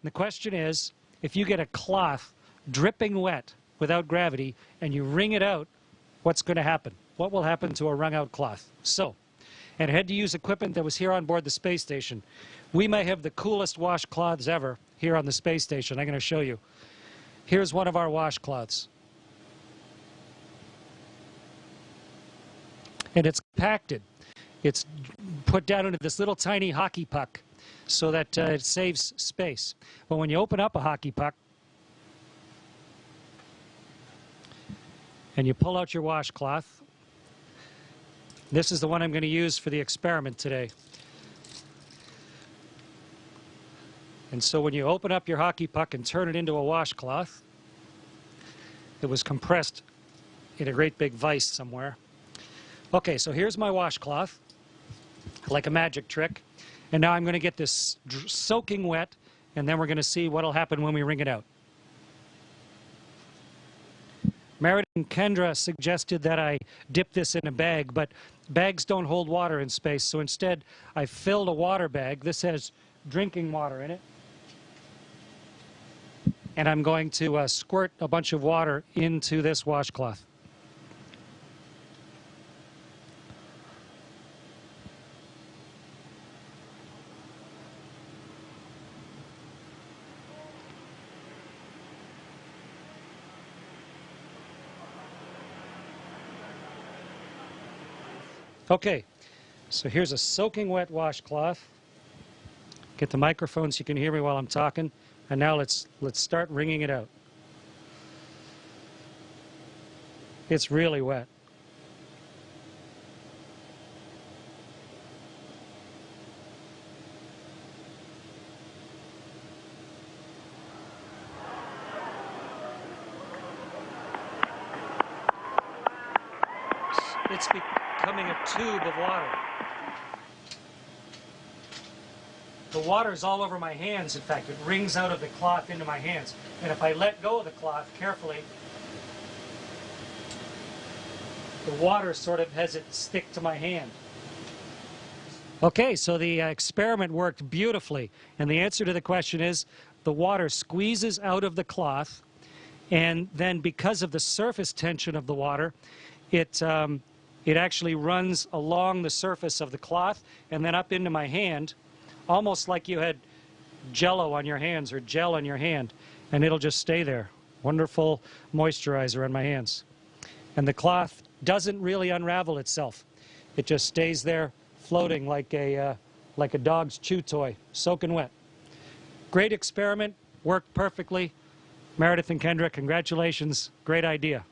And the question is, if you get a cloth dripping wet without gravity and you wring it out, what's going to happen? What will happen to a wrung out cloth? So, and I had to use equipment that was here on board the space station. We may have the coolest washcloths ever here on the space station. I'm going to show you. Here's one of our washcloths. And it's compacted. It's put down into this little tiny hockey puck so that it saves space. But when you open up a hockey puck and you pull out your washcloth, this is the one I'm going to use for the experiment today. And so when you open up your hockey puck and turn it into a washcloth, it was compressed in a great big vise somewhere. Okay, so here's my washcloth, like a magic trick. And now I'm going to get this soaking wet, and then we're going to see what will happen when we wring it out. Meredith and Kendra suggested that I dip this in a bag, but bags don't hold water in space, so instead I filled a water bag. This has drinking water in it. And I'm going to squirt a bunch of water into this washcloth. Okay, so here's a soaking wet washcloth. Get the microphone so you can hear me while I'm talking. And now let's start wringing it out. It's really wet. It's becoming a tube of water. The water's all over my hands. In fact, it wrings out of the cloth into my hands. And if I let go of the cloth carefully, the water sort of has it stick to my hand. Okay, so the experiment worked beautifully. And the answer to the question is the water squeezes out of the cloth, and then because of the surface tension of the water, it actually runs along the surface of the cloth and then up into my hand, almost like you had Jell-O on your hands or gel on your hand, and it'll just stay there. Wonderful moisturizer on my hands. And the cloth doesn't really unravel itself. It just stays there floating like a dog's chew toy, soaking wet. Great experiment, worked perfectly. Meredith and Kendra, congratulations. Great idea.